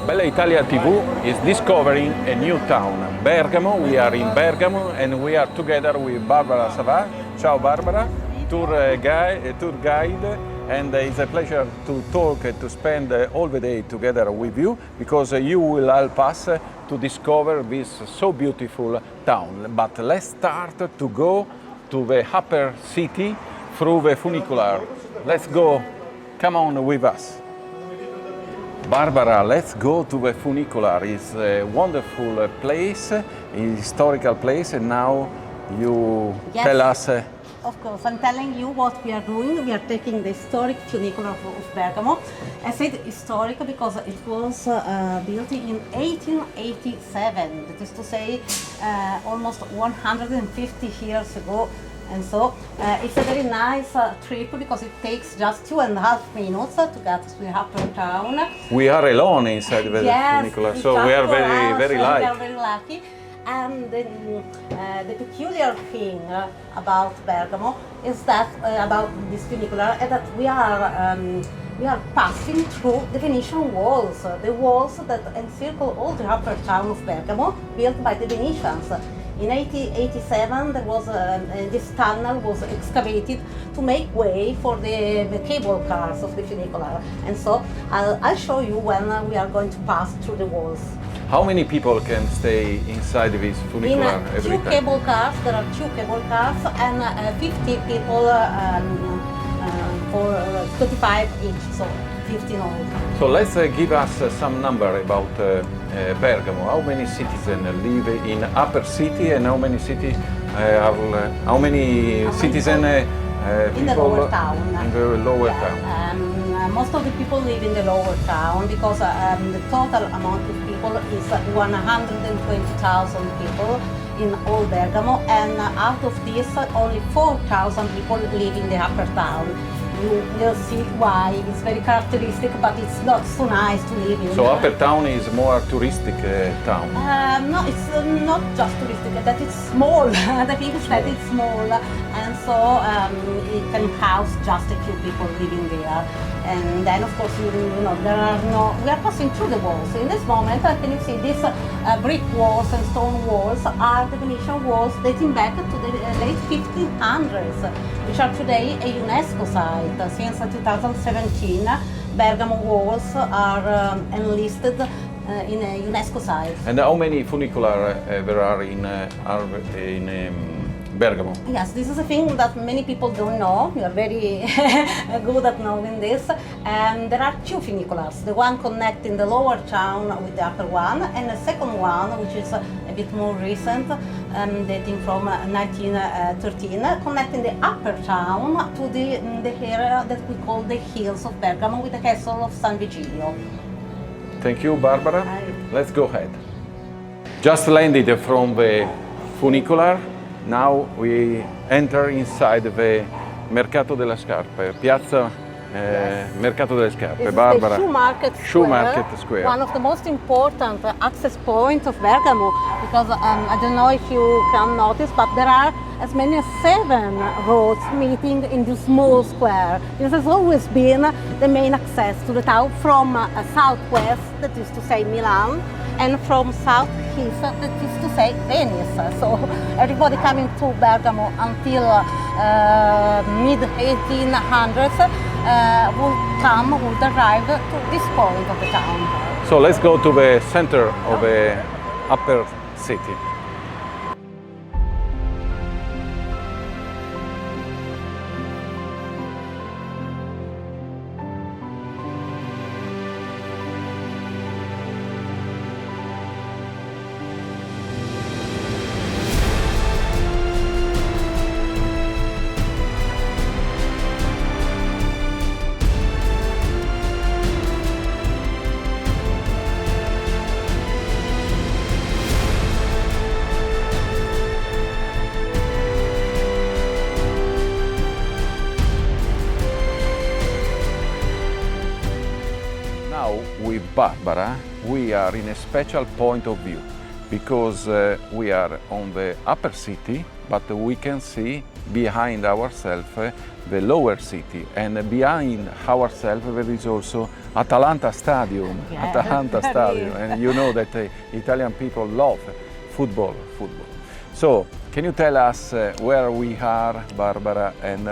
Bella Italia TV is discovering a new town, Bergamo. We are in Bergamo and we are together with Barbara Savà. Ciao Barbara, tour guide, and it's a pleasure to talk and to spend all the day together with you because you will help us to discover this so beautiful town. But let's start to go to the upper city through the Funicolare. Let's go, come on with us. Barbara, let's go to the Funicolare. It's a wonderful place, a historical place, and now you tell us. Of course, I'm telling you what we are doing. We are taking the historic funicular of Bergamo. I said historic because it was built in 1887, that is to say almost 150 years ago. And so it's a very nice trip because it takes just 2.5 minutes to get to the upper town. We are alone inside the funicular, so we are very lucky. We are very lucky. And the peculiar thing about Bergamo is that about this funicular is that we are passing through the Venetian Walls, the walls that encircle all the upper town of Bergamo, built by the Venetians. In 1887, there was this tunnel was excavated to make way for the cable cars of the funicular, and so I'll show you when we are going to pass through the walls. How many people can stay inside this funicular every time? Cable cars. There are 2 cable cars and 50 people for 25 each, so 15 all. So let's give us some number about Bergamo. How many citizens live in upper city, and how many citizens in the lower town? In the lower town. Most of the people live in the lower town because the total amount of people is 120,000 people in all Bergamo, and out of this only 4,000 people live in the upper town. You will see why. It's very characteristic, but it's not so nice to live in. So upper town is more touristic town? No, it's not just touristic, that it's small. The thing is that it's small, and so it can house just a few people living there. And then, of course, we are passing through the walls. In this moment, can you see these brick walls and stone walls are the Venetian walls dating back to the late 1500s, which are today a UNESCO site. Since 2017, Bergamo walls are enlisted in a UNESCO site. And how many funicular there are in Bergamo? Yes, this is a thing that many people don't know. We are very good at knowing this. There are 2 funiculars, the one connecting the lower town with the upper one, and the second one, which is a bit more recent, dating from 1913, connecting the upper town to the area that we call the hills of Bergamo with the castle of San Vigilio. Thank you, Barbara. Let's go ahead. Just landed from the funicular. Now we enter inside the Mercato delle scarpe, Piazza Mercato delle scarpe. This Barbara. is the Shoe Market Square, one of the most important access points of Bergamo, because I don't know if you can notice, but there are as many as 7 roads meeting in this small square. This has always been the main access to the town from southwest, that is to say Milan, and from southeast, that is to say Venice. So everybody coming to Bergamo until mid-1800s would arrive to this point of the town. So let's go to the center of the upper city. With Barbara, we are in a special point of view because we are on the upper city, but we can see behind ourselves the lower city, and behind ourselves there is also Atalanta Stadium. Yeah, Atalanta there Stadium, is. and you know that Italian people love football. So, can you tell us where we are, Barbara, and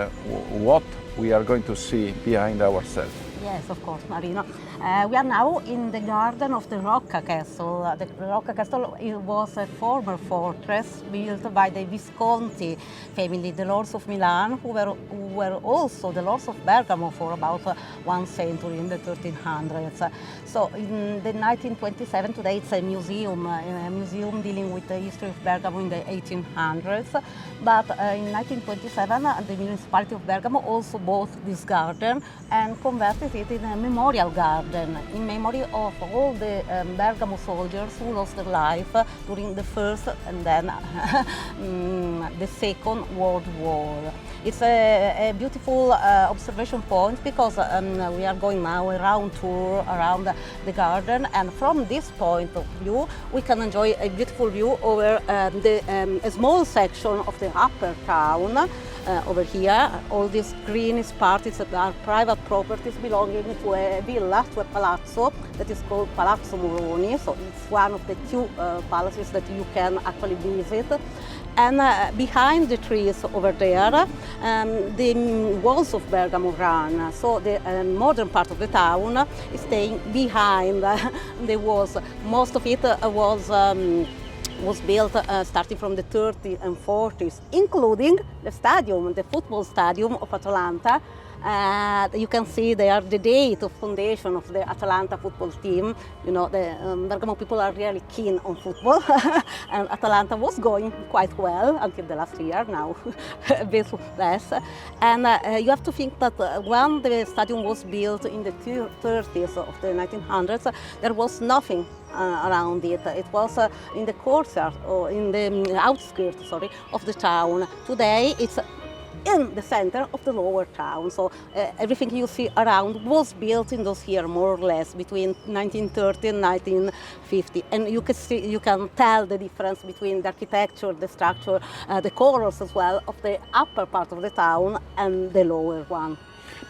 what we are going to see behind ourselves? Yes, of course, Marino. We are now in the garden of the Rocca Castle. The Rocca Castle was a former fortress built by the Visconti family, the lords of Milan, who were also the lords of Bergamo for about 1 century in the 1300s. So in the 1927, today it's a museum dealing with the history of Bergamo in the 1800s. But in 1927, the municipality of Bergamo also bought this garden and converted it in a memorial garden in memory of all the Bergamo soldiers who lost their life during the First and then the Second World War. It's a beautiful observation point because we are going now a round tour around the garden, and from this point of view we can enjoy a beautiful view over a small section of the upper town. Over here, all these greenish parts are private properties belonging to a villa, to a palazzo that is called Palazzo Moroni. So it's one of the two palaces that you can actually visit. And behind the trees over there, the walls of Bergamo run. So the modern part of the town is staying behind the walls. Most of it was built starting from the 30s and 40s, including the stadium, the football stadium of Atalanta. You can see there the date of foundation of the Atalanta football team. You know, the Bergamo people are really keen on football, and Atalanta was going quite well until the last year, now a bit less. And you have to think that when the stadium was built in the 30s of the 1900s, there was nothing around it. It was in the courtyard or in the outskirts, of the town. Today it's in the center of the lower town. So everything you see around was built in those years, more or less, between 1930 and 1950. And you can tell the difference between the architecture, the structure, the colors as well, of the upper part of the town and the lower one.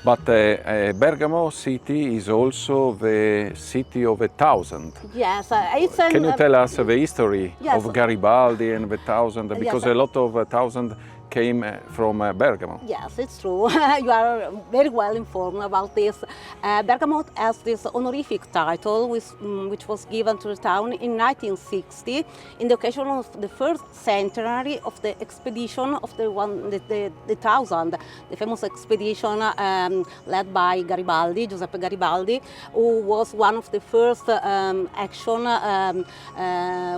But Bergamo city is also the city of 1,000. Yes, Can you tell us the history yes. of Garibaldi and the 1,000? Because Yes. a lot of 1,000 came from Bergamo. Yes, it's true. You are very well informed about this. Bergamo has this honorific title which was given to the town in 1960 in the occasion of the first centenary of the expedition of the 1,000, the famous expedition led by Giuseppe Garibaldi, who was one of the first action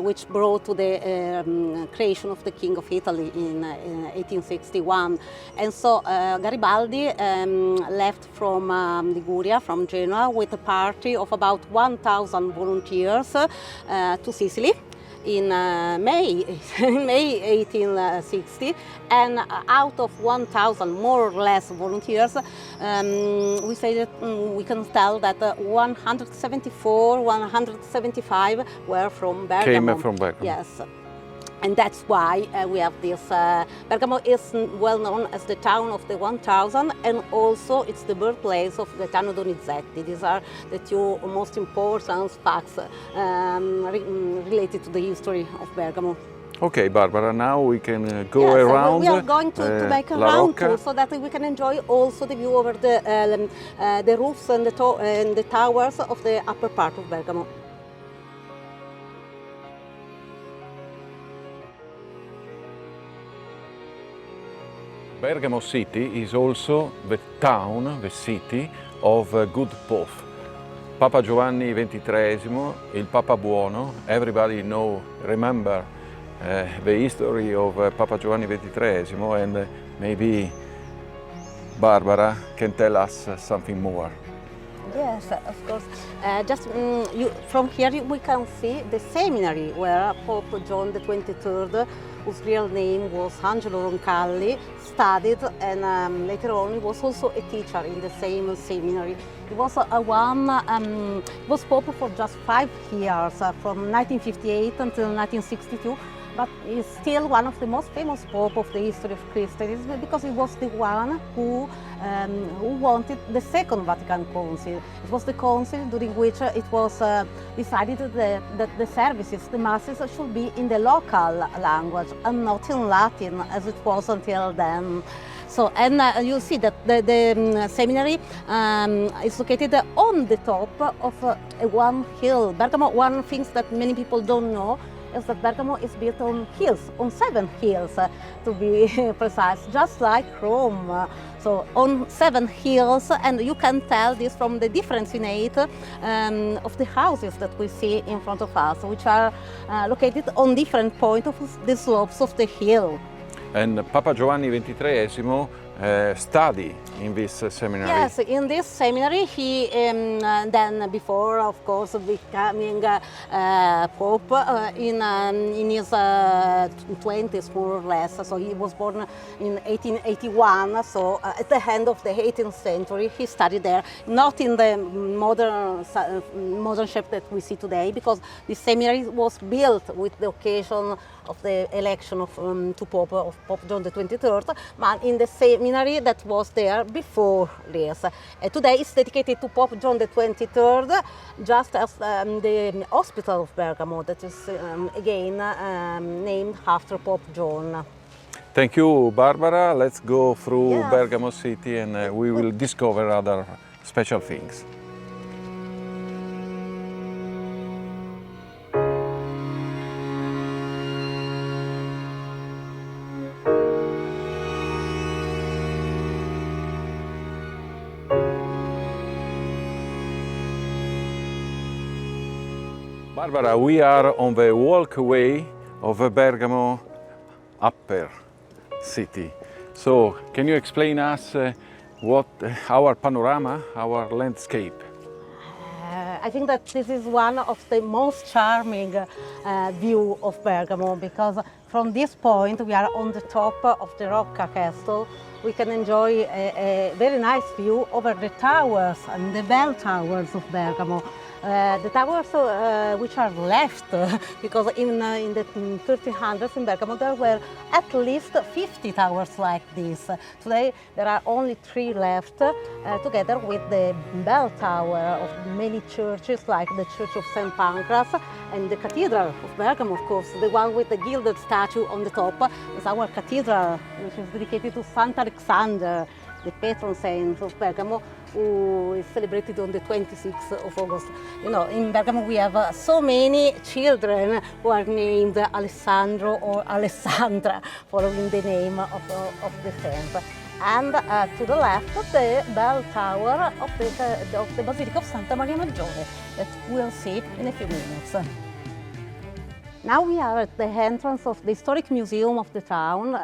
which brought to the creation of the King of Italy in 1861. And so Garibaldi left from Liguria, from Genoa, with a party of about 1,000 volunteers to Sicily in May 1860, and out of 1,000 more or less volunteers, we say that we can tell that 174, 175 were from Bergamo. Came from Bergamo. Yes. And that's why we have this. Bergamo is well known as the town of the 1,000, and also it's the birthplace of Gaetano Donizetti. These are the two most important facts related to the history of Bergamo. Okay, Barbara, now we can go Yes, around. We are going to make a La round Rocca. tour so that we can enjoy also the view over the roofs and the towers of the upper part of Bergamo. Bergamo city is also the town, the city of good Pope. Papa Giovanni XXIII, il Papa Buono. Everybody remember the history of Papa Giovanni XXIII, and maybe Barbara can tell us something more. Yes, of course. From here we can see the seminary where Pope John XXIII, whose real name was Angelo Roncalli, studied, and later on he was also a teacher in the same seminary. He was was Pope for just 5 years, from 1958 until 1962. but is still one of the most famous pope of the history of Christianity because he was the one who wanted the Second Vatican Council. It was the council during which it was decided that the services, the masses, should be in the local language and not in Latin as it was until then. So, and you see that the seminary is located on the top of one hill. Bergamo, one thing that many people don't know is that Bergamo is built on hills, on 7 hills to be precise, just like Rome. So on 7 hills, and you can tell this from the difference in age of the houses that we see in front of us, which are located on different points of the slopes of the hill. And Papa Giovanni XXIII studied in this seminary. Yes, in this seminary he then, before of course becoming Pope, in his 20s more or less, so he was born in 1881, so at the end of the 18th century he studied there, not in the modern shape that we see today, because the seminary was built with the occasion of the election of to Pope of Pope John the 23rd, but in the seminary that was there before this. Today it's dedicated to Pope John the 23rd, just as the hospital of Bergamo, that is again named after Pope John. Thank you, Barbara. Let's go through Yes. Bergamo city and we will discover other special things. Barbara, we are on the walkway of the Bergamo upper city. So, can you explain us what our panorama, our landscape? I think that this is one of the most charming view of Bergamo, because from this point we are on the top of the Rocca Castle. We can enjoy a very nice view over the towers and the bell towers of Bergamo. The towers which are left, because in the 1300s in Bergamo there were at least 50 towers like this. Today there are only 3 left, together with the bell tower of many churches like the Church of St. Pancras and the Cathedral of Bergamo, of course. The one with the gilded statue on the top is our cathedral, which is dedicated to Saint Alexander, the patron saint of Bergamo, who is celebrated on the 26th of August. You know, in Bergamo we have so many children who are named Alessandro or Alessandra, following the name of the saint. And to the left, the bell tower of the Basilica of Santa Maria Maggiore, that we'll see in a few minutes. Now we are at the entrance of the historic museum of the town.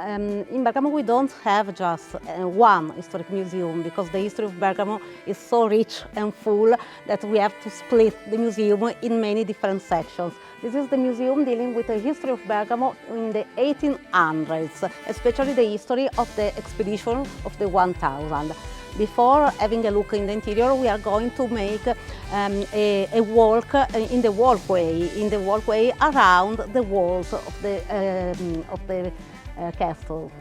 In Bergamo we don't have just one historic museum, because the history of Bergamo is so rich and full that we have to split the museum in many different sections. This is the museum dealing with the history of Bergamo in the 1800s, especially the history of the expedition of the 1000. Before having a look in the interior, we are going to make a walk in the walkway around the walls of the castle.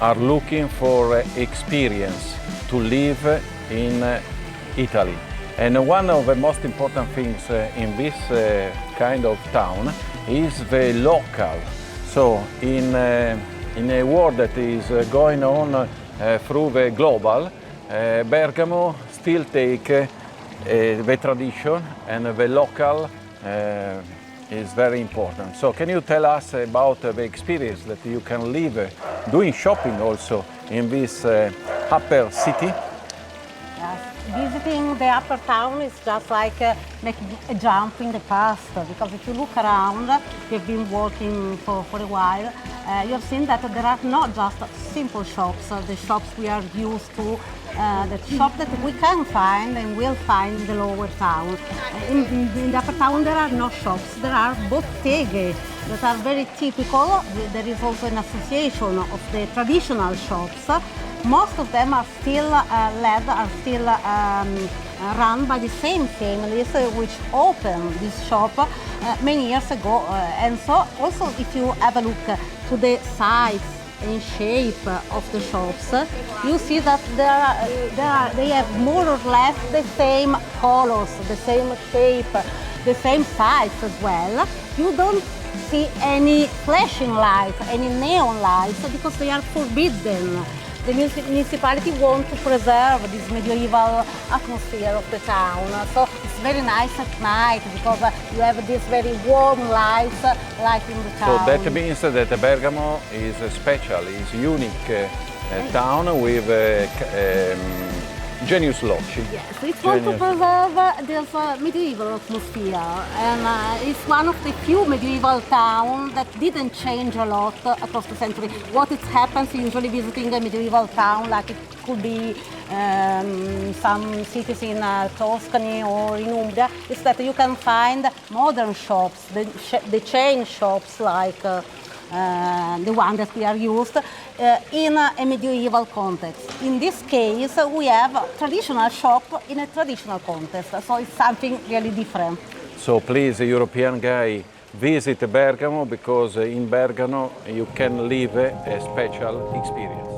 are looking for experience to live in Italy. And one of the most important things in this kind of town is the local. So in a world that is going on through the global, Bergamo still take the tradition, and the local is very important. So can you tell us about the experience that you can live doing shopping also in this upper city? Visiting the upper town is just like making a jump in the past, because if you look around, you've been walking for a while, you have seen that there are not just simple shops, the shops we are used to, the shop that we can find and will find in the lower town. In the upper town there are no shops, there are botteghe that are very typical. There is also an association of the traditional shops. Most of them are still run by the same families which opened this shop many years ago. And so also if you have a look to the size and shape of the shops, you see that they have more or less the same colors, the same shape, the same size as well. You don't see any flashing lights, any neon lights, because they are forbidden. The municipality wants to preserve this medieval atmosphere of the town. So it's very nice at night because you have these very warm lights lighting the town. So that means that Bergamo is special, is unique town with genius locks. Yes, it wants to preserve this medieval atmosphere, and it's one of the few medieval towns that didn't change a lot across the century. What happens usually visiting a medieval town, like it could be some cities in Tuscany or in Umbria, is that you can find modern shops, the chain shops like the one that we are used in a medieval context. In this case, we have a traditional shop in a traditional context, so it's something really different. So please, European guy, visit Bergamo, because in Bergamo you can live a special experience.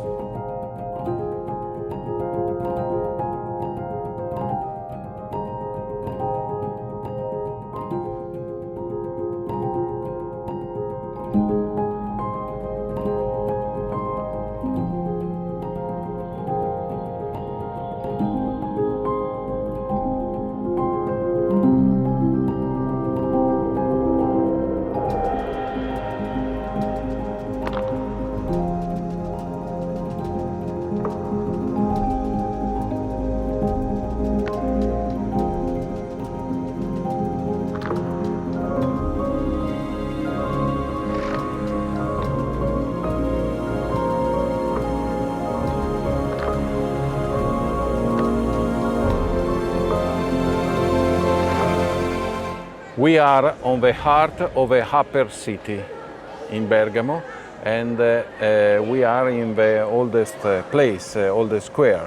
We are on the heart of a upper city in Bergamo, and we are in the oldest place, oldest square.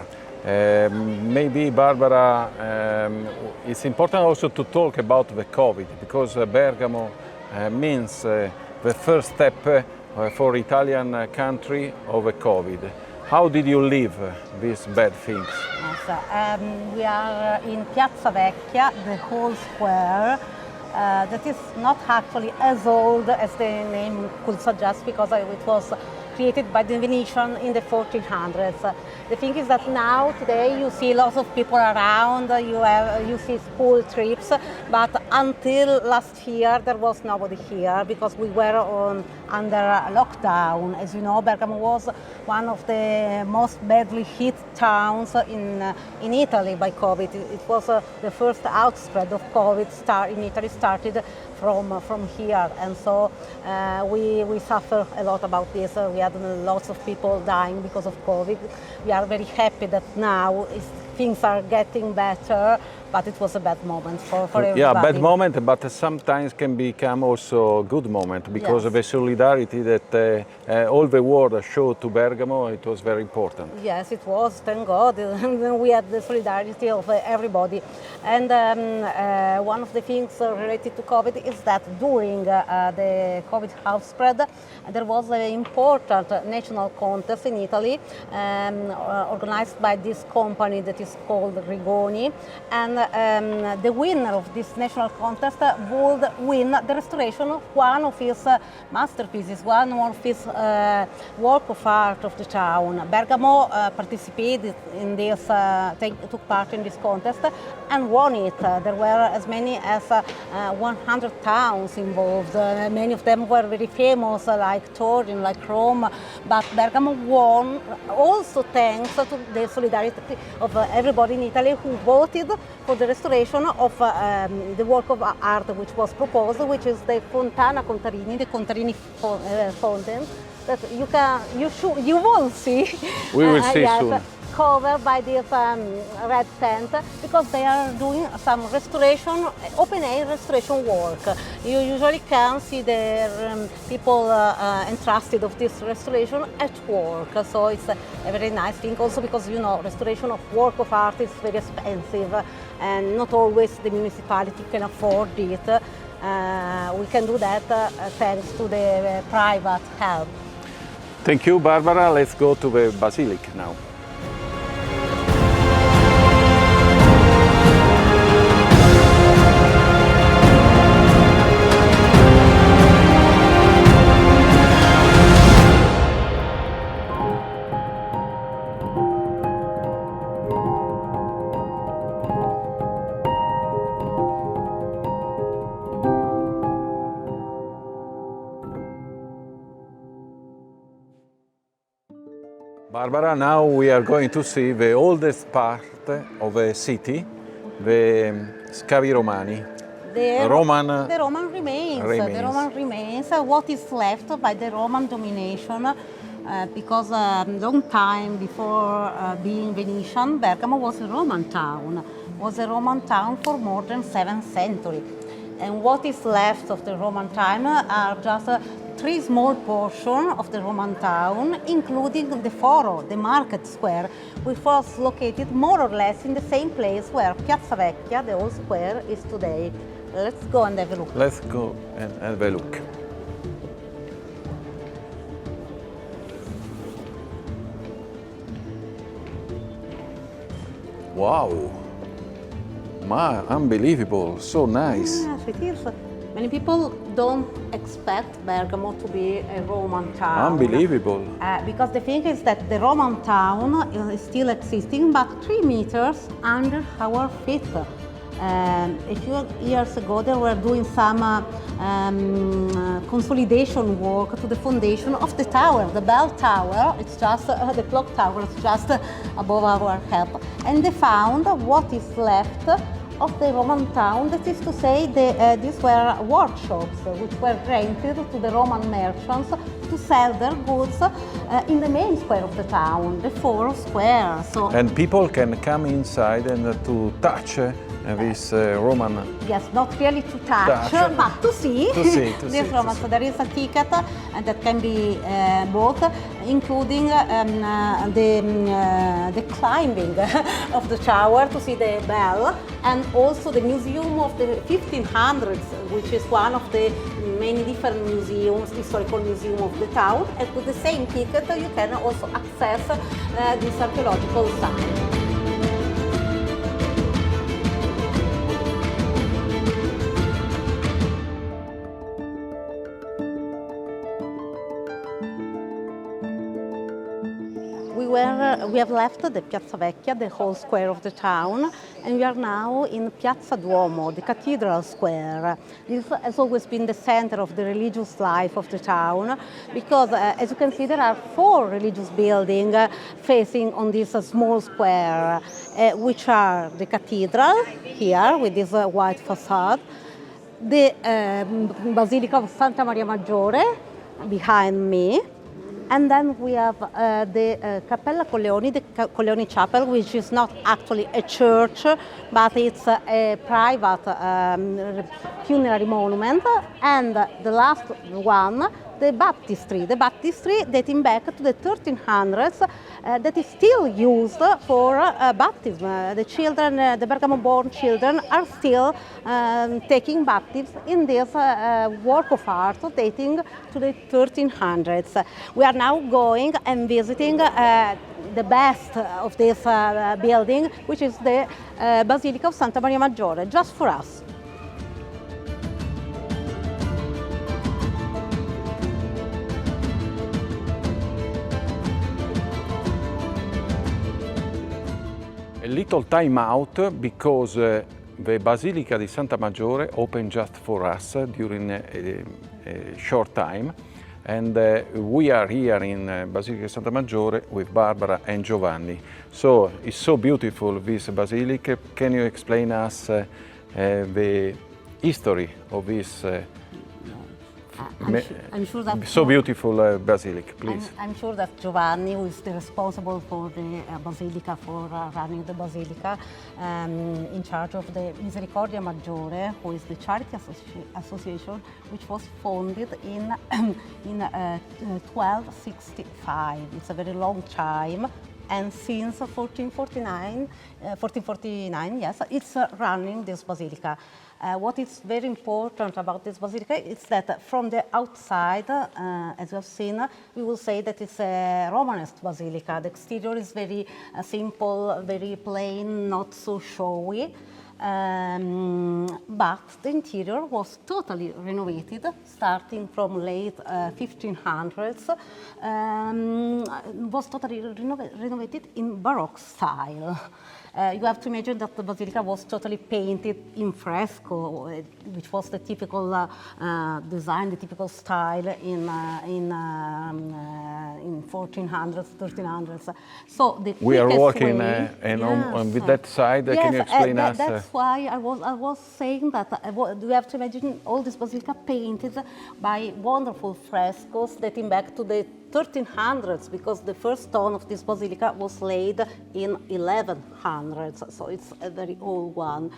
Maybe, Barbara, it's important also to talk about the COVID, because Bergamo means the first step for Italian country of the COVID. How did you live these bad things? Yes, we are in Piazza Vecchia, the whole square. That is not actually as old as the name could suggest, because it was created by the Venetian in the 1400s. The thing is that now, today, you see lots of people around, you see school trips, but until last year there was nobody here because we were under lockdown. As you know, Bergamo was one of the most badly hit towns in Italy by COVID. It was the first outspread of COVID in Italy started from here, and so we suffer a lot about this. We had lots of people dying because of COVID. We are very happy that now things are getting better, but it was a bad moment for everybody. Yeah, bad moment, but sometimes can become also a good moment because Yes. of the solidarity that all the world showed to Bergamo. It was very important. Yes, it was, thank God. We had the solidarity of everybody. And one of the things related to COVID is that during the COVID outbreak, there was an important national contest in Italy organized by this company that is called Rigoni. And the winner of this national contest would win the restoration of one of his masterpieces, one of his work of art of the town. Bergamo participated in this, took part in this contest and won it. There were as many as 100 towns involved. Many of them were very famous, like Turin, like Rome, but Bergamo won also thanks to the solidarity of everybody in Italy who voted for the restoration of the work of art which was proposed, which is the Fontana Contarini, the Contarini fountain, that you will see. We will see yes, soon. Covered by this red tent, because they are doing some restoration, open-air restoration work. You usually can see the people entrusted of this restoration at work, so it's a very nice thing. Also because, you know, restoration of work of art is very expensive and not always the municipality can afford it. We can do that thanks to the private help. Thank you, Barbara. Let's go to the basilica now. Barbara, now we are going to see the oldest part of the city, the scavi romani. The Roman remains. remains. The Roman remains. What is left by the Roman domination, because long time before being Venetian, Bergamo was a Roman town. Was a Roman town for more than 7th century. And what is left of the Roman time are just 3 small portions of the Roman town, including the Foro, the market square, which was located more or less in the same place where Piazza Vecchia, the old square, is today. Let's go and have a look. Let's go and have a look. Wow! Unbelievable, so nice. Yes, it is. Many people don't expect Bergamo to be a Roman town. Unbelievable. Because the thing is that the Roman town is still existing, but 3 meters under our feet. A few years ago, they were doing some consolidation work to the foundation of the tower, the bell tower. It's just the clock tower is just above our head, and they found what is left of the Roman town. That is to say, these were workshops which were rented to the Roman merchants to sell their goods in the main square of the town, the Forum Square. So, And people can come inside and to touch this Roman. yes, not really to touch, but to see, this Roman. So there is a ticket that can be bought, including the climbing of the tower to see the bell, and also the museum of the 1500s, which is one of the many different museums, historical museum of the town. And with the same ticket, you can also access this archaeological site. We have left the Piazza Vecchia, the whole square of the town, and we are now in Piazza Duomo, the Cathedral Square. This has always been the center of the religious life of the town, because as you can see, there are 4 religious buildings facing on this small square, which are the cathedral here with this white facade, the Basilica of Santa Maria Maggiore behind me, And then we have the Cappella Colleoni, the Colleoni Chapel, which is not actually a church, but it's a private funerary monument. And the last one, the baptistry dating back to the 1300s, that is still used for baptism. The children, the Bergamo-born children, are still taking baptism in this work of art dating to the 1300s. We are now going and visiting the best of this building, which is the Basilica of Santa Maria Maggiore, just for us. A little time out because the Basilica di Santa Maggiore opened just for us during a short time, and we are here in Basilica di Santa Maggiore with Barbara and Giovanni. So it's so beautiful, this basilica. Can you explain us the history of this I'm sure that so beautiful basilica, please? I'm sure that Giovanni, who is the responsible for the basilica, for running the basilica, in charge of the Misericordia Maggiore, who is the charity association, which was founded in 1265. It's a very long time. And since 1449, yes, it's running this basilica. What is very important about this basilica is that from the outside, as you have seen, we will say that it's a Romanesque basilica. The exterior is very simple, very plain, not so showy. But the interior was totally renovated, starting from late 1500s. Was totally renovated in Baroque style. You have to imagine that the basilica was totally painted in fresco, which was the typical design, the typical style in 1400s, 1300s. So we are working with that side. Yes, can you explain us? That's why I was saying that you have to imagine all this basilica painted by wonderful frescoes dating back to the 1300s, because the first stone of this basilica was laid in 1100s, so it's a very old one.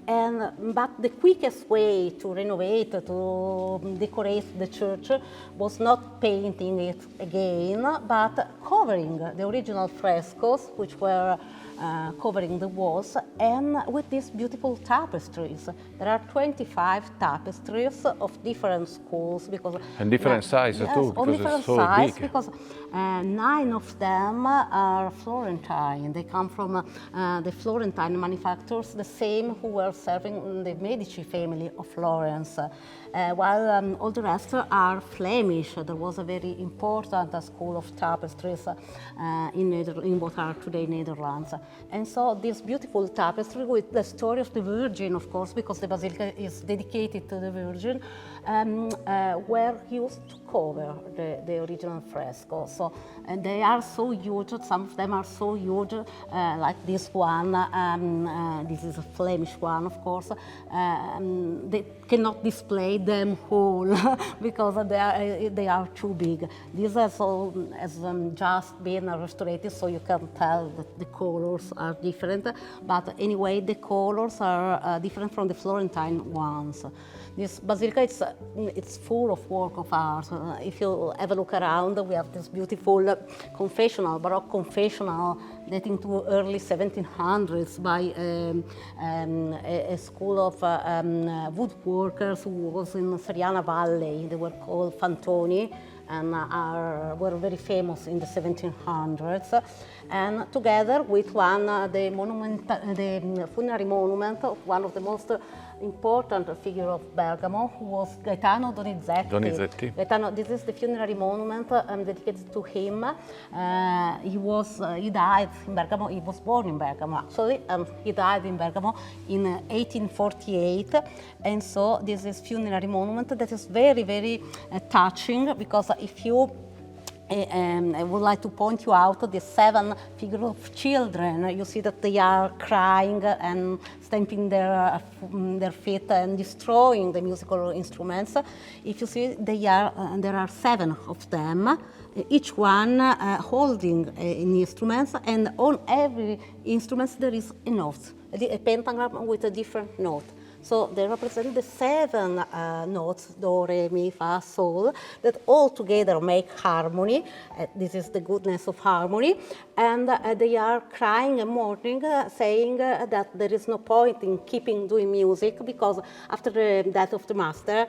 But the quickest way to renovate, to decorate the church was not painting it again, but covering the original frescoes, which were covering the walls, and with these beautiful tapestries. There are 25 tapestries of different schools, and different sizes too, because it's so big. Because 9 of them are Florentine. They come from the Florentine manufacturers, the same who were serving the Medici family of Florence. While all the rest are Flemish. There was a very important school of tapestries in what are today Netherlands. And so this beautiful tapestry with the story of the Virgin, of course, because the basilica is dedicated to the Virgin, were used to cover the original fresco. So, and they are so huge, some of them are so huge, like this one, this is a Flemish one, of course. They cannot display them whole because they are too big. This has just been restored, so you can tell that the colors are different, but anyway, the colors are different from the Florentine ones. This basilica, it's full of work of art. If you have a look around, we have this beautiful confessional, Baroque confessional dating to early 1700s by a school of woodworkers who was in Seriana Valley. They were called Fantoni and were very famous in the 1700s. And together with one, the funerary monument of one of the most important figure of Bergamo, who was Gaetano Donizetti. Gaetano, this is the funerary monument dedicated to him. He died in Bergamo. He was born in Bergamo, actually, and he died in Bergamo in 1848. And so this is funerary monument that is very, very touching, because if you I would like to point you out the 7 figures of children. You see that they are crying and stamping their feet and destroying the musical instruments. If you see, there are 7 of them, each one holding an instrument, and on every instrument there is a note, a pentagram with a different note. So they represent the 7 notes, do, re, mi, fa, sol, that all together make harmony. This is the goodness of harmony. And they are crying and mourning, saying that there is no point in keeping doing music because after the death of the master,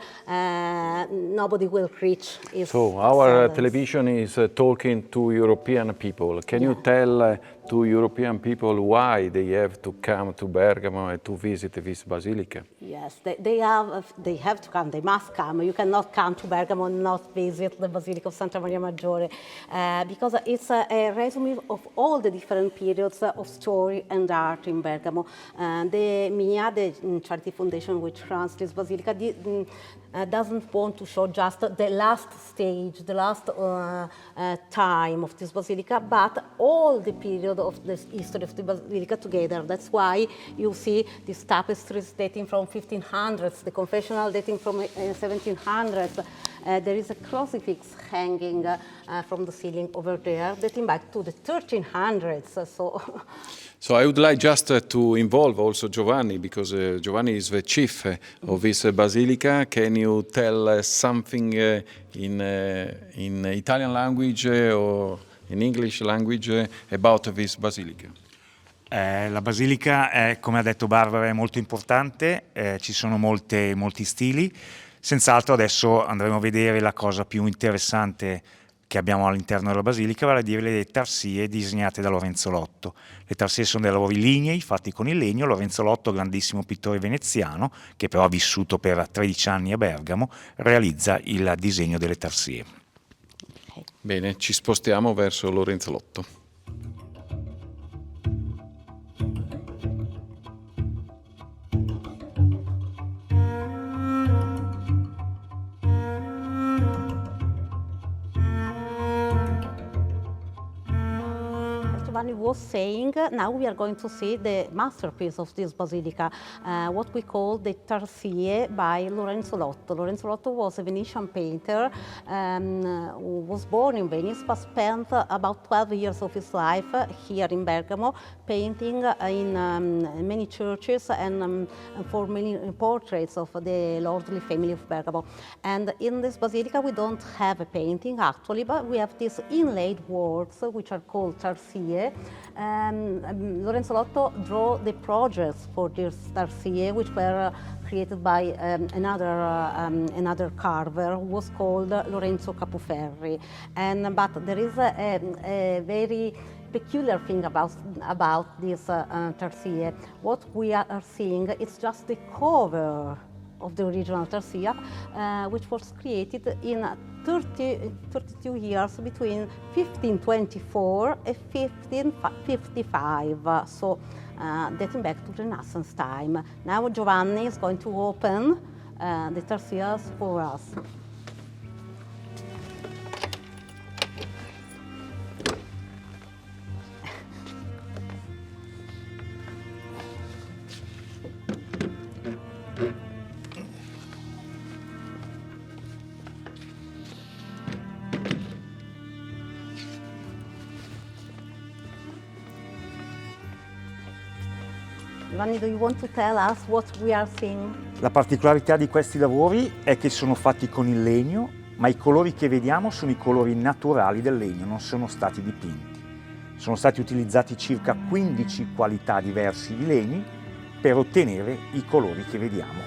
nobody will reach his So our silence. television is talking to European people. Can you tell to European people why they have to come to Bergamo and to visit this basilica? Yes, they have to come, they must come. You cannot come to Bergamo and not visit the Basilica of Santa Maria Maggiore because it's a resume of all the different periods of story and art in Bergamo. The MIA, the charity foundation which runs this basilica, doesn't want to show just the last stage, the last time of this basilica, but all the period of the history of the basilica together. That's why you see these tapestries dating from 1500s, the confessional dating from 1700s. There is a crucifix hanging from the ceiling over there, dating back to the 1300s. So I would like just to involve also Giovanni, because Giovanni is the chief of this basilica. Can you tell something in Italian language or in English language about this basilica? La basilica è, come ha detto Barbara, è molto importante, ci sono molti stili. Senz'altro adesso andremo a vedere la cosa più interessante che abbiamo all'interno della basilica, vale a dire le tarsie disegnate da Lorenzo Lotto. Le tarsie sono dei lavori lignei fatti con il legno. Lorenzo Lotto, grandissimo pittore veneziano, che però ha vissuto per 13 anni a Bergamo, realizza il disegno delle tarsie. Bene, ci spostiamo verso Lorenzo Lotto. Giovanni was saying, now we are going to see the masterpiece of this basilica, what we call the Tarsie by Lorenzo Lotto. Lorenzo Lotto was a Venetian painter who was born in Venice but spent about 12 years of his life here in Bergamo, painting in many churches and for many portraits of the lordly family of Bergamo. And in this basilica we don't have a painting actually, but we have these inlaid works which are called Tarsie. Lorenzo Lotto drew the projects for these tarsie, which were created by another carver who was called Lorenzo Capoferri. But there is a very peculiar thing about this tarsie. What we are seeing is just the cover of the original tarsia, which was created in 32 years between 1524 and 1555, so dating back to Renaissance time. Now Giovanni is going to open the tarsias for us. Giovanni, do you want to tell us what we are seeing? La particolarità di questi lavori è che sono fatti con il legno, ma i colori che vediamo sono i colori naturali del legno, non sono stati dipinti. Sono stati utilizzati circa 15 qualità diverse di legni per ottenere i colori che vediamo.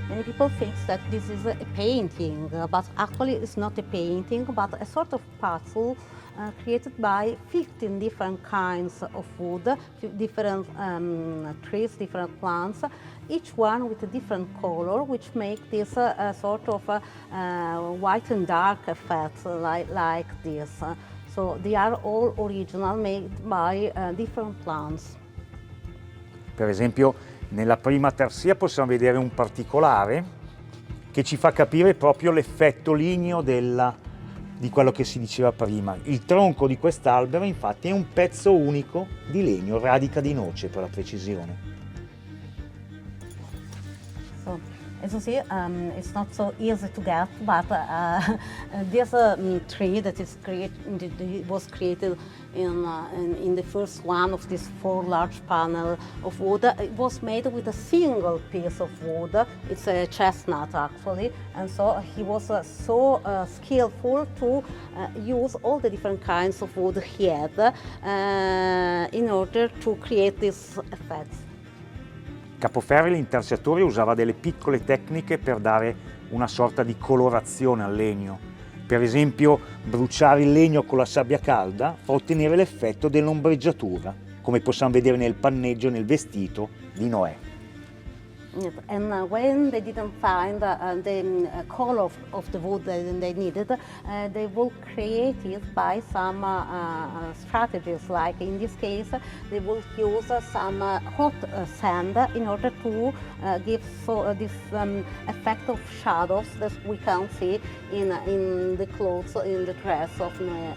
Many people think that this is a painting, but actually it's not a painting, but a sort of puzzle created by 15 different kinds of wood, different trees, different plants, each one with a different color, which make this sort of white and dark effect like this. So they are all original, made by different plants. Per esempio, nella prima tarsia possiamo vedere un particolare che ci fa capire proprio l'effetto ligneo di quello che si diceva prima. Il tronco di quest'albero infatti è un pezzo unico di legno, radica di noce per la precisione. So, as you see, it's not so easy to get, but this tree that is was created in the first one of these 4 large panels of wood. It was made with a single piece of wood. It's a chestnut actually, and so he was so skillful to use all the different kinds of wood he had in order to create these effects. Capoferri, l'intersettore, usava delle piccole tecniche per dare una sorta di colorazione al legno. Per esempio, bruciare il legno con la sabbia calda fa ottenere l'effetto dell'ombreggiatura, come possiamo vedere nel panneggio nel vestito di Noè. Yes, and when they didn't find the color of the wood that they needed, they will create it by some strategies. Like in this case, they will use some hot sand in order to give this effect of shadows that we can see in the clothes, in the dress of Noè.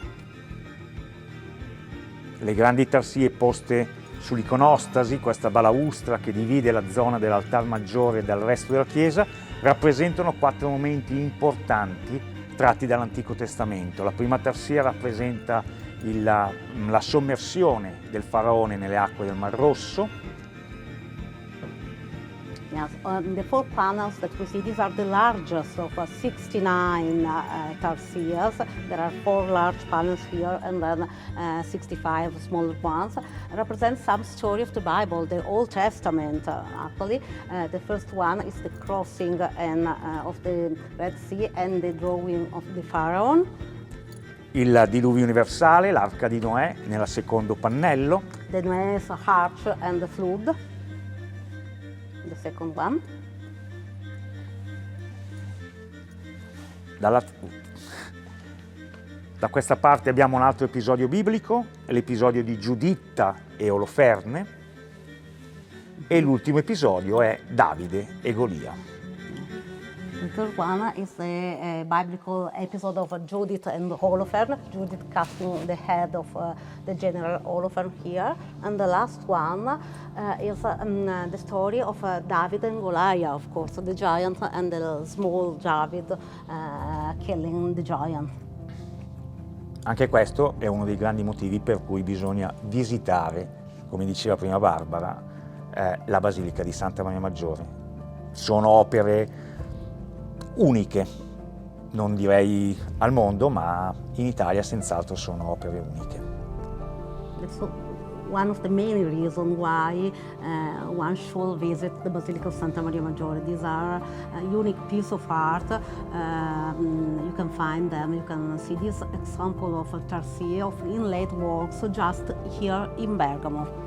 Le grandi tarsie poste sull'iconostasi, questa balaustra che divide la zona dell'altar maggiore dal resto della chiesa, rappresentano 4 momenti importanti tratti dall'Antico Testamento. La prima tarsia rappresenta la sommersione del faraone nelle acque del Mar Rosso. Yes, the 4 panels that we see, these are the largest of 69 tarsiers. There are 4 large panels here and then 65 smaller ones. Represent some story of the Bible, the Old Testament actually. The first one is the crossing of the Red Sea and the drawing of the Pharaoh. Il diluvio universale, l'arca di Noè, nel secondo pannello. The Noah's Ark and the flood. The second one. Da questa parte abbiamo un altro episodio biblico, l'episodio di Giuditta e Oloferne, e l'ultimo episodio è Davide e Golia. The third one is the biblical episode of Judith and Holofernes, Judith cutting the head of the general Holofernes here. And the last one is the story of David and Goliath, of course, the giant and the small David killing the giant. Anche questo è uno dei grandi motivi per cui bisogna visitare, come diceva prima Barbara, la Basilica di Santa Maria Maggiore. Sono opere uniche, non direi al mondo, ma in Italia senz'altro sono opere uniche. That's one of the main reasons why one should visit the Basilica of Santa Maria Maggiore. These are a unique piece of art. You can find them, you can see this example of a tarsier of inlaid works just here in Bergamo.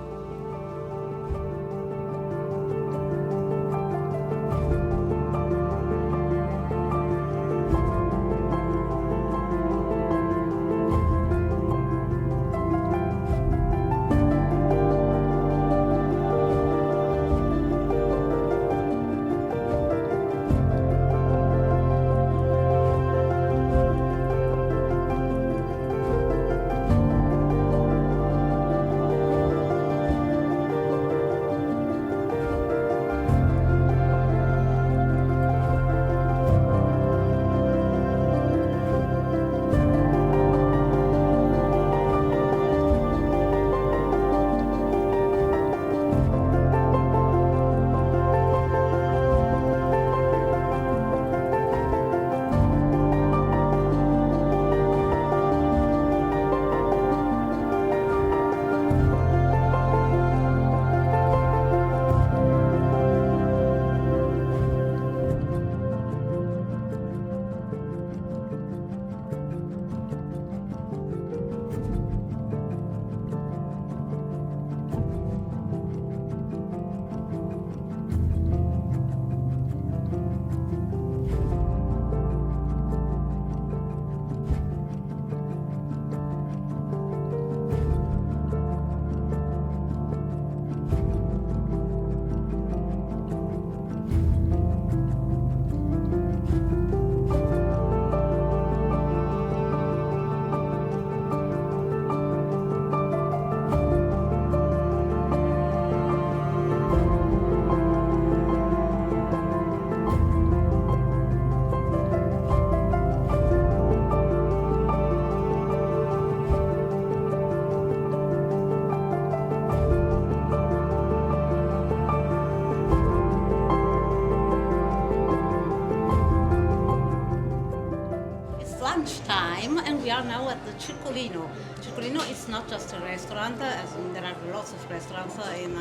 lunchtime, and we are now at the Circolino. Circolino is not just a restaurant, as in there are lots of restaurants in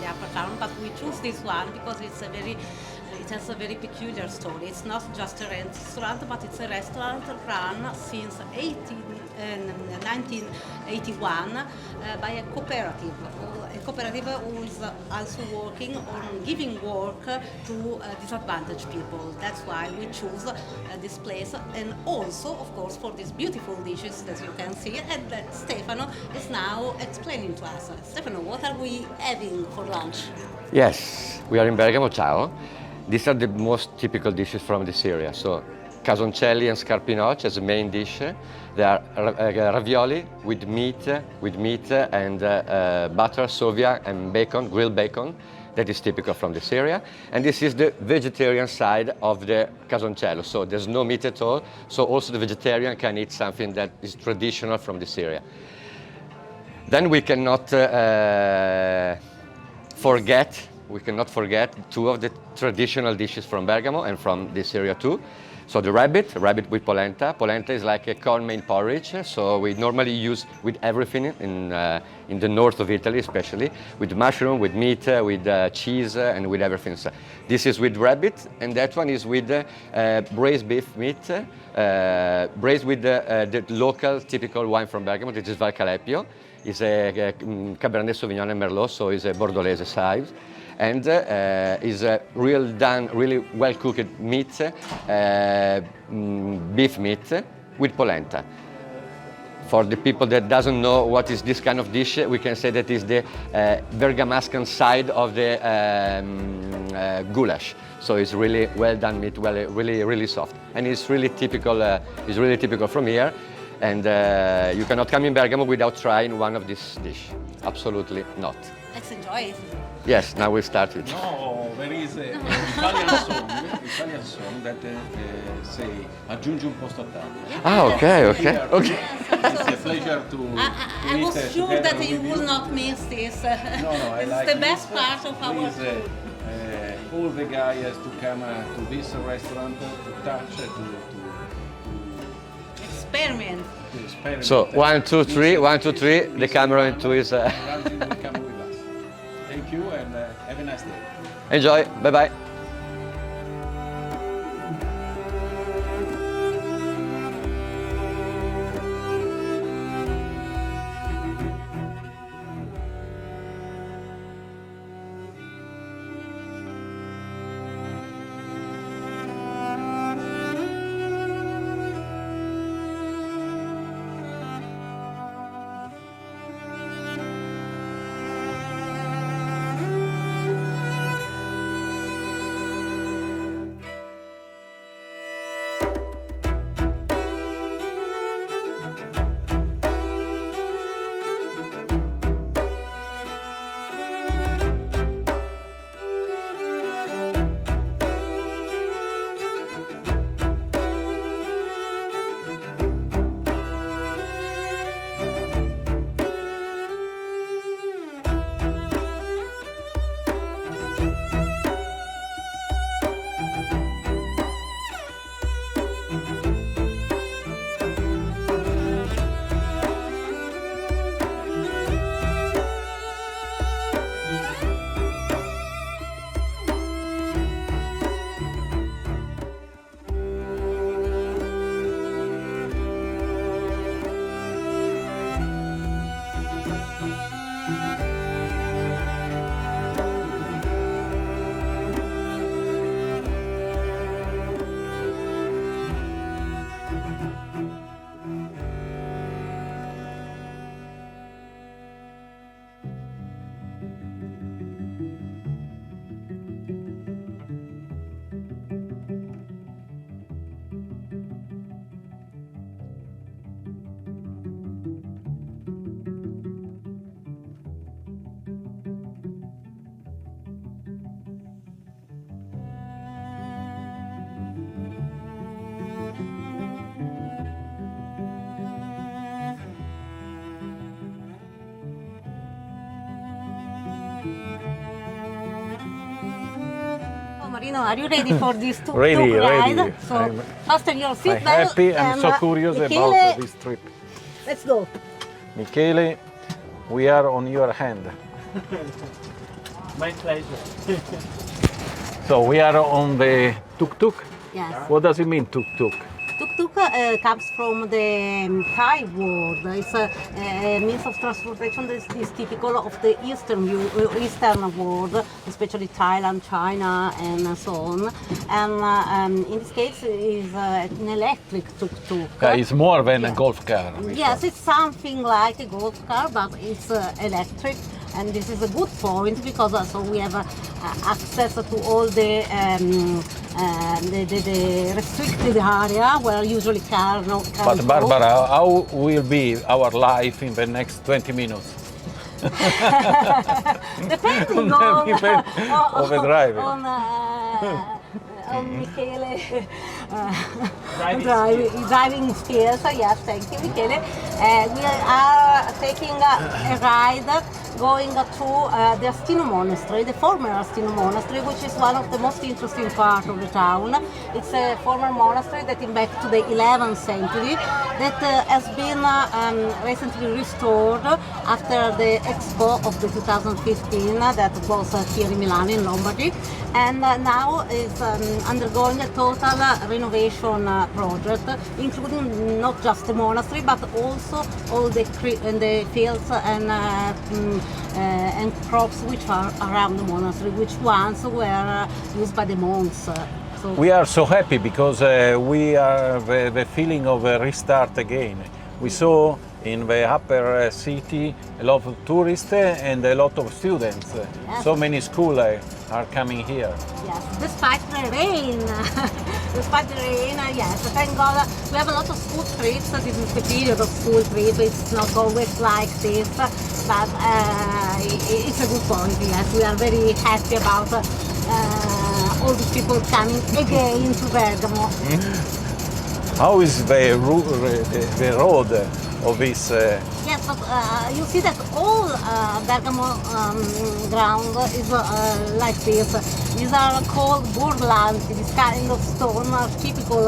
the upper town, but we choose this one because it has a very peculiar story. It's not just a restaurant, but it's a restaurant run since 1981 by a cooperative who is also working on giving work to disadvantaged people. That's why we choose this place, and also, of course, for these beautiful dishes that you can see, and that Stefano is now explaining to us. Stefano, what are we having for lunch? Yes, we are in Bergamo, ciao. These are the most typical dishes from this area. So, casoncelli and scarpe as a main dish. They are ravioli with meat and butter, sovia, and bacon, grilled bacon. That is typical from this area. And this is the vegetarian side of the casoncello. So there's no meat at all. So also the vegetarian can eat something that is traditional from this area. Then we cannot forget two of the traditional dishes from Bergamo and from this area too. So the rabbit with polenta. Polenta is like a corn main porridge. So we normally use with everything in the north of Italy, especially with mushroom, with meat, with cheese, and with everything. So this is with rabbit, and that one is with braised beef meat, braised with the local typical wine from Bergamo. This is Val Calepio. It's a Cabernet Sauvignon and Merlot, so it's a Bordelaise size. And is really well cooked meat, beef meat with polenta. For the people that doesn't know what is this kind of dish, we can say that is the Bergamascan side of the goulash. So it's really well done meat, really soft, and it's really typical. It's really typical from here. And you cannot come in Bergamo without trying one of this dish. Absolutely not. Let's enjoy it. Yes, now we start it. No, there is an Italian song that say aggiungi un posto a tavola. Ah, okay. It's a pleasure to I was eat sure together that you with will not miss this. No, I It's like the best this. part of our Please, food. all the guys has to come to this restaurant to touch, Experiment. to experiment. So 1, 2, 3, 1, 2, 3. The cameraman too is. Ramsey will come with us. Thank you and have a nice day. Enjoy. Bye bye. Martino, are you ready for this tuk-tuk Ready, ride? ready. So, fasten your I'm seatbelt. happy. I'm and, so curious Michele, about this trip. Let's go. Michele, we are on your hand. My pleasure. So we are on the tuk-tuk. Yes. What does it mean, tuk-tuk? Tuk-tuk comes from the Thai word. It's a means of transportation that is typical of the Eastern world, especially Thailand, China, and so on. And in this case, it's an electric tuk-tuk. It's more than a Yeah. golf car. Yes, it's something like a golf car, but it's electric. And this is a good point because also we have access to all the restricted area where usually car no can But go. Barbara, how will be our life in the next 20 minutes? Depending on of the driving. On Michele Driving driving skills. Yes, thank you, Michele. We are taking a ride going to the Astino Monastery, the former Astino Monastery, which is one of the most interesting parts of the town. It's a former monastery dating back to the 11th century that has been recently restored after the Expo of the 2015 that was here in Milan, in Lombardy, and now is undergoing a total renovation project, including not just the monastery but also all the fields and crops which are around the monastery, which once were used by the monks. So We are so happy because we are the feeling of a restart again. We saw in the upper city a lot of tourists and a lot of students. Yes. So many schools are coming here. yes, despite the rain, yes, thank God we have a lot of school trips. This is the period of school trip. It's not always like this, but it's a good point. Yes, we are very happy about all the people coming again to Bergamo. How is the road of this? Yes, but you see that all Bergamo ground is like this. These are called burlanti. This kind of stone are typical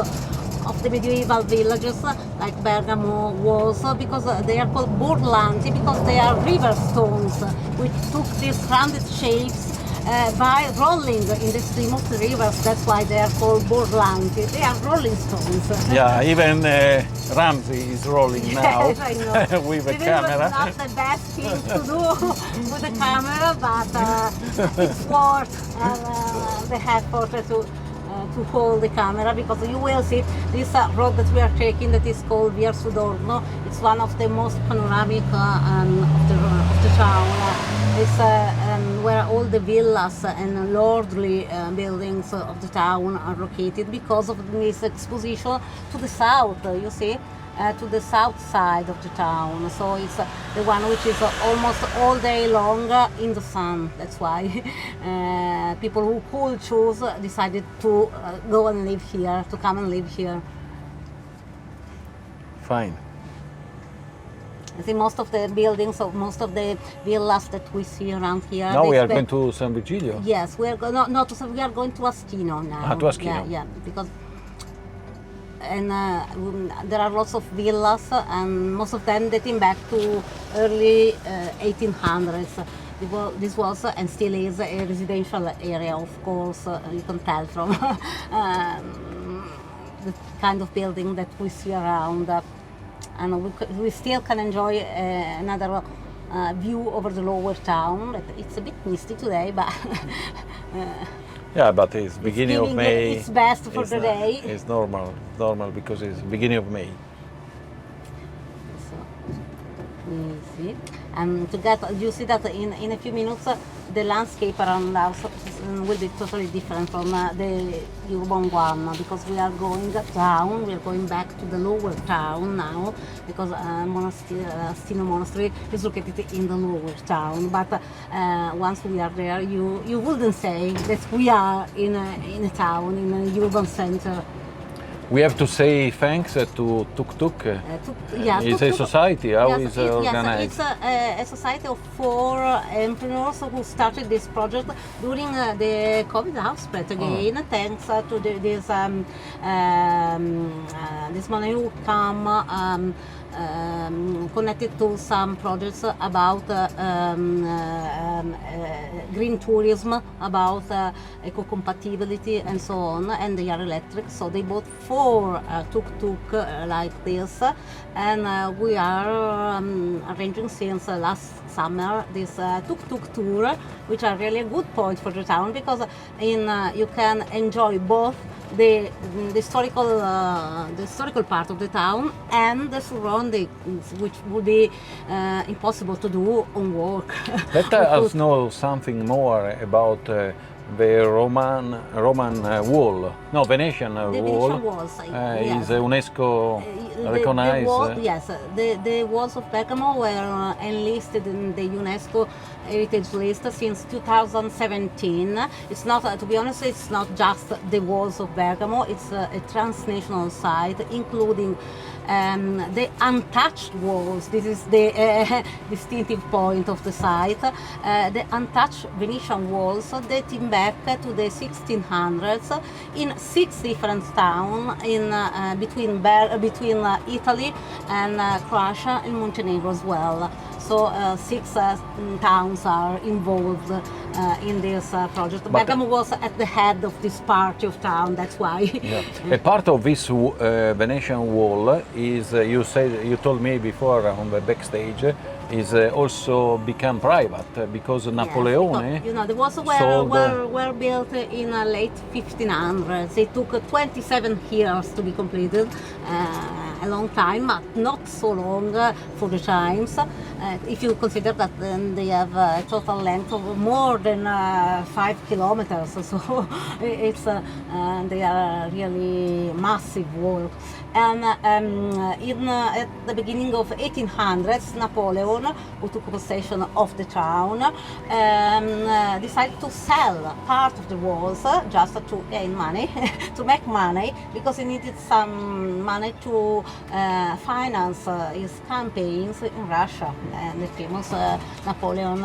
of the medieval villages like Bergamo Walls because they are called burlanti because they are river stones which took these rounded shapes by rolling in the stream of the rivers. That's why they are called burlanti. They are rolling stones. Yeah, even Ramsey is rolling now Yes, I know. with the This camera. is not the best thing to do with the camera, but it's worth the effort to hold the camera because you will see this road that we are taking that is called Via Sudorno. It's one of the most panoramic of the town. It's where all the villas and lordly buildings of the town are located because of this exposition to the south, you see. To the south side of the town, so it's the one which is almost all day long in the sun. That's why people who could choose decided to go and live here, to come and live here. Fine. I think most of the buildings, or most of the villas that we see around here. Now they we are spend- going to San Vigilio. Yes, we are we are going to Astino now. Ah, to Astino. Yeah, because. And there are lots of villas, and most of them dating back to early 1800s. This was and still is a residential area, of course. You can tell from the kind of building that we see around. And we still can enjoy another view over the lower town. It's a bit misty today, but Yeah, but it's beginning of giving May. its best for the day. It's normal because it's beginning of May. So, we see. And to get, you see that in a few minutes the landscape around us will be totally different from the urban one because we are going down, we are going back to the lower town now because Astino Monastery is located in the lower town. But once we are there, you wouldn't say that we are in a town, in an urban center. We have to say thanks to Tuk Tuk. It's a society. How yes, is yes, organized? it's a society of 4 entrepreneurs who started this project during the COVID outbreak again, thanks to this money who come connected to some projects about green tourism, about eco-compatibility and so on, and they are electric. So they bought 4 tuk-tuk like this, and we are arranging since last summer this tuk-tuk tour, which are really a good point for the town, because you can enjoy both the historical part of the town and the surroundings, which would be impossible to do on walk. Let us know something more about the Roman wall. No, Venetian wall. The Venetian walls. Yes. Is UNESCO recognized. Yes, the walls of Bergamo were enlisted in the UNESCO heritage list since 2017. It's not, to be honest, it's not just the walls of Bergamo. It's a transnational site, including the untouched walls. This is the distinctive point of the site. The untouched Venetian walls dating back to the 1600s in 6 different towns between Italy and Croatia and Montenegro as well. So 6 towns are involved in this project. But Bergamo was at the head of this part of town, that's why. Yeah. A part of this Venetian wall is, you told me before on the backstage, is also become private because Napoleone. Yes, the walls were built in late 1500s. It took 27 years to be completed. A long time, but not so long for the times. If you consider that they have a total length of more than 5 kilometers, so it's they are really massive walls. And at the beginning of 1800s, Napoleon, who took possession of the town, decided to sell part of the walls just to gain money, to make money, because he needed some money to finance his campaigns in Russia, and the famous Napoleon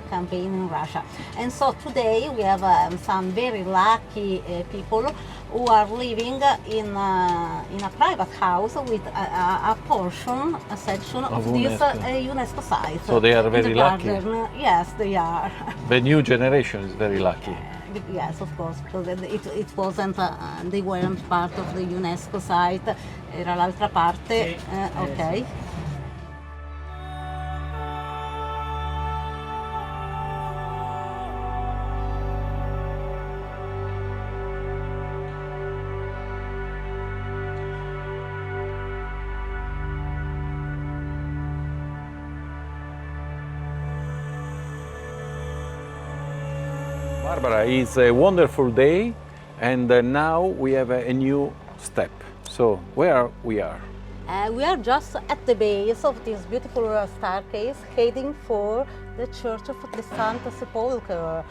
campaign in Russia. And so today we have some very lucky people who are living in a private house with a portion, a section of this UNESCO site. So they are very lucky. Yes, they are. The new generation is very lucky. Yes, of course, because it wasn't, they weren't part of the UNESCO site, era l'altra parte, ok. Barbara, it's a wonderful day, and now we have a new step. So where we are? We are just at the base of this beautiful staircase, heading for the Church of the Santa Sepolcre.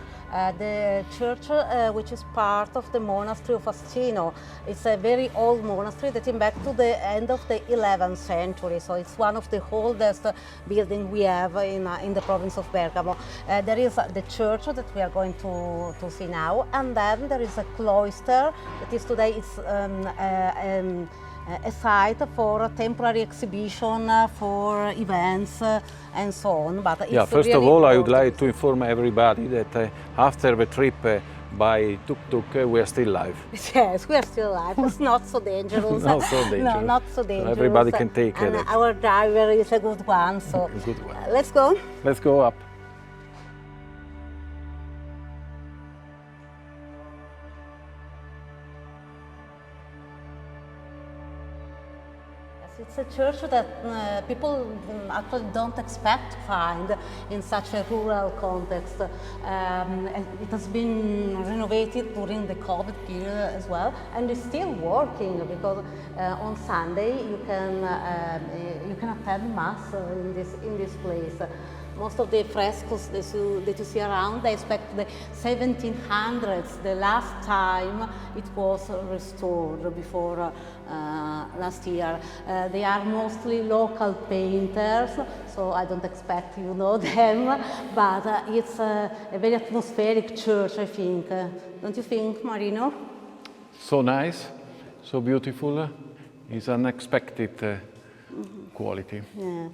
The church, which is part of the monastery of Ascino. It's a very old monastery dating back to the end of the 11th century, so it's one of the oldest buildings we have in the province of Bergamo. There is the church that we are going to see now, and then there is a cloister that is today a site for a temporary exhibition, for events and so on. But it's first really of all, I would important. like to inform everybody that after the trip by tuk-tuk, we are still alive. Yes, we are still alive. It's not so dangerous. Not so dangerous. No, not so dangerous. Everybody can take and it. our driver is a good one, so A good one. Let's go. Let's go up. It's a church that people actually don't expect to find in such a rural context. And it has been renovated during the COVID period as well, and it's still working because on Sunday you can attend mass in this place. most of the frescoes that you see around, they expect the 1700s, the last time it was restored before last year. They are mostly local painters, so I don't expect you know them, but it's a very atmospheric church, I think. Don't you think, Marino? So nice, so beautiful. It's unexpected quality. Yeah.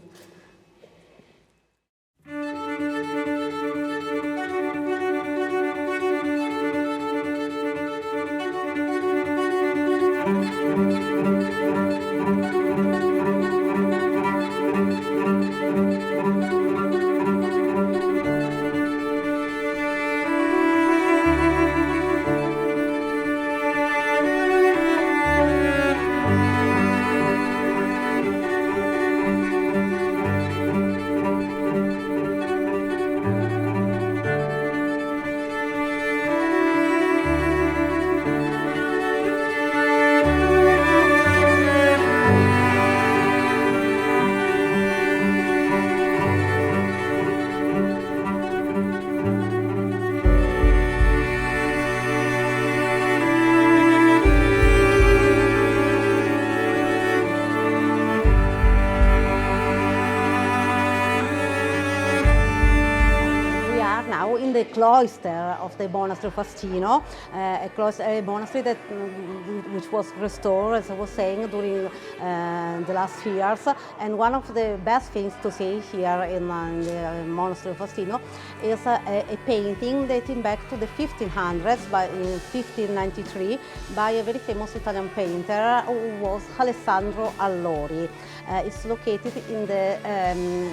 The cloister of the monastery of Fastino, a monastery that which was restored, as I was saying, during the last years. And one of the best things to see here in the monastery of Fastino is a painting dating back to the 1500s, in 1593, by a very famous Italian painter who was Alessandro Allori. It's located in the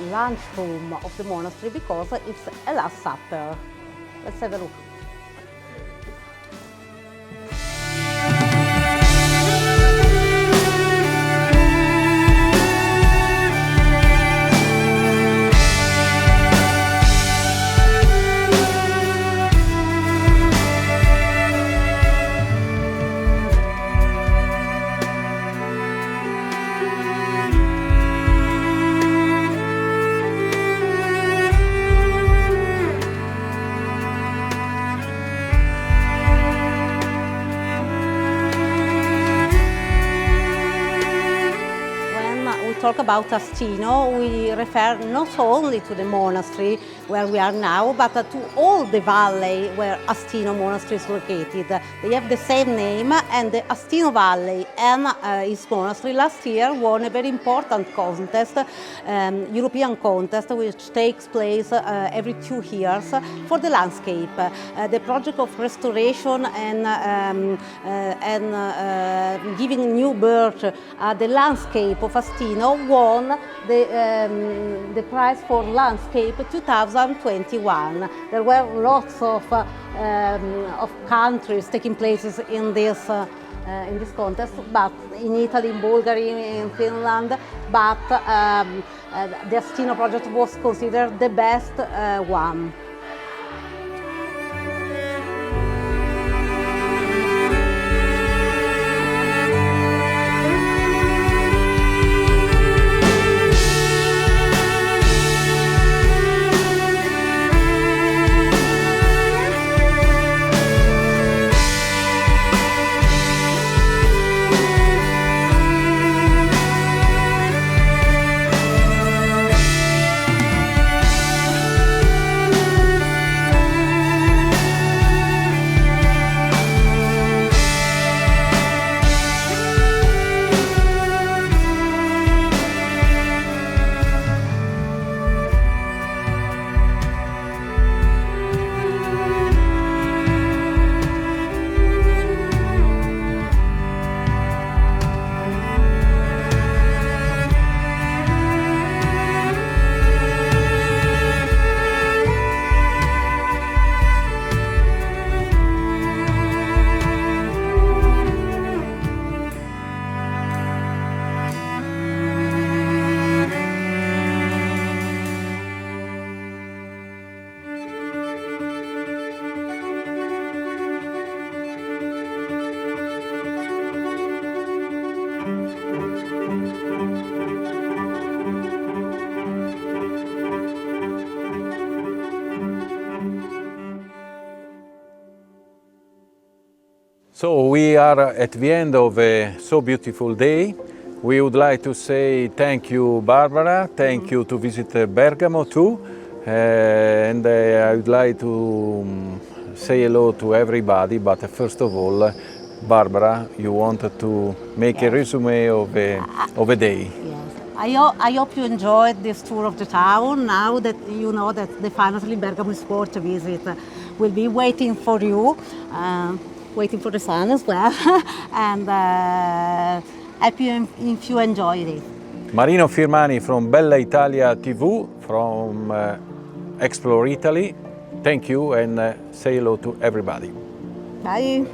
lunchroom of the monastery because it's a Last Supper. Let's have a look. Talk about Astino, we refer not only to the monastery where we are now, but to all the valley where Astino Monastery is located. They have the same name, and the Astino Valley and its monastery last year won a very important contest, European contest, which takes place every 2 years for the landscape. The project of restoration and giving new birth the landscape of Astino won the prize for landscape 2021. There were lots of countries taking places in this contest, but in Italy, in Bulgaria, in Finland, but the Astino project was considered the best one. So we are at the end of a so beautiful day. We would like to say thank you, Barbara. Thank you to visit Bergamo too. And I would like to say hello to everybody, but first of all, Barbara, you wanted to make a resume of a day. Yes. I hope you enjoyed this tour of the town. Now that you know that definitely Bergamo is worth to visit, we'll be waiting for you, waiting for the sun as well, and happy if you enjoyed it. Marino Firmani from Bella Italia TV, from Explore Italy. Thank you and say hello to everybody. Bye.